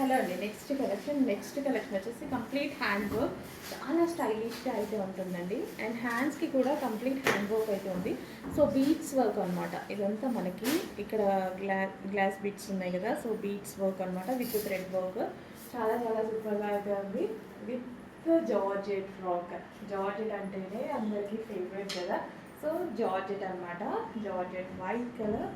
Hello అండి. Next collection వచ్చేసి complete hand work, చాలా స్టైలిష్గా అయితే ఉంటుందండి. అండ్ హ్యాండ్స్కి కూడా కంప్లీట్ హ్యాండ్ వర్క్ అయితే ఉంది. సో బీడ్స్ వర్క్ అనమాట ఇదంతా. మనకి ఇక్కడ గ్లాస్ బీడ్స్ ఉన్నాయి కదా, సో బీడ్స్ వర్క్ అనమాట విత్ థ్రెడ్ వర్క్. చాలా చాలా సూపర్గా అయితే ఉంది. With georgette frock. జార్జెట్ అంటేనే అందరికీ ఫేవరెట్ కదా. సో జార్జెట్ అనమాట, జార్జెట్ వైట్ కలర్.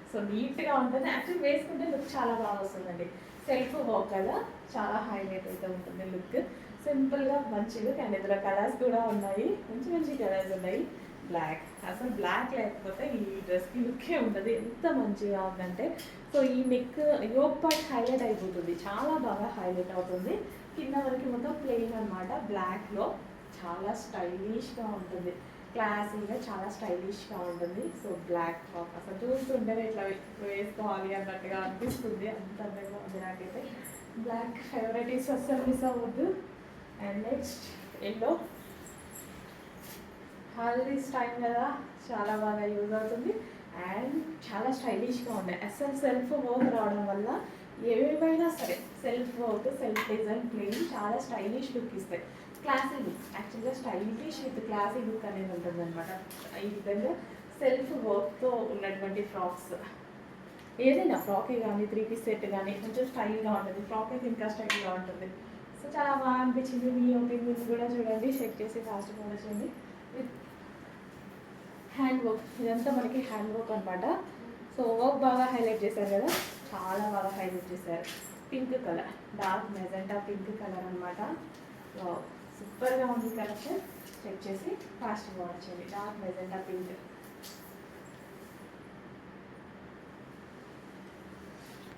సో నీట్గా ఉంటుంది. యాక్చువల్లీ వేసుకుంటే లుక్ చాలా బాగా వస్తుందండి. సెల్ఫ్ వర్క్ కదా, చాలా హైలైట్ అయితే ఉంటుంది లుక్. సింపుల్గా మంచి లుక్. అండ్ ఇందులో కలర్స్ కూడా ఉన్నాయి, మంచి మంచి కలర్స్ ఉన్నాయి. బ్లాక్, అసలు బ్లాక్ లేకపోతే ఈ డ్రెస్కి లుక్కే ఉంటుంది. ఎంత మంచిగా ఉందంటే, సో ఈ నెక్ యోక్ పార్ట్ హైలైట్ అయిపోతుంది, చాలా బాగా హైలైట్ అవుతుంది. కింద వరకు మొత్తం ప్లెయిన్ అనమాట, బ్లాక్లో చాలా స్టైలిష్గా ఉంటుంది. క్లాసీగా చాలా స్టైలిష్గా ఉంటుంది. సో బ్లాక్ టాప్ అసలు చూస్తుంటేనే ఇట్లా వేసుకోవాలి అన్నట్టుగా అనిపిస్తుంది. అంత అందంగా ఉంది నాకైతే. బ్లాక్ ఫేవరెట్ ఈస్ అస్సలు మిస్ అవ్వద్దు. And next yellow. Holidays time కదా, చాలా బాగా యూజ్ అవుతుంది. అండ్ చాలా స్టైలిష్గా ఉన్నాయి. అసలు సెల్ఫ్ వర్క్ రావడం వల్ల ఏమైనా సరే self work, self design plain చాలా స్టైలిష్ లుక్ ఇస్తాయి. క్లాసీ లుక్, యాక్చువల్గా స్టైలిష్ విత్ క్లాసీ లుక్ అనేది ఉంటుంది అనమాట. ఈ విధంగా సెల్ఫ్ వర్క్తో ఉన్నటువంటి ఫ్రాక్స్, ఏదైనా ఫ్రాకే కానీ 3 పీస్ సెట్ కానీ కొంచెం స్టైల్గా ఉంటుంది. ఫ్రాక్ అయితే ఇంకా స్టైల్గా ఉంటుంది. సో చాలా బాగా అనిపించింది. మీ ఒపీనియన్ కూడా చూడండి, చెక్ చేసి ఫాస్ట్గా వచ్చేయండి. విత్ హ్యాండ్ వర్క్, ఇదంతా మనకి హ్యాండ్ వర్క్ అనమాట. సో వర్క్ బాగా హైలైట్ చేశారు కదా, చాలా బాగా హైలైట్ చేశారు. Pink colour, dark magenta pink colour అనమాట. సూపర్గా ఉంది కలెక్షన్. చెక్ చేసి ఫాస్ట్గా వచ్చేయండి. Dark magenta pink.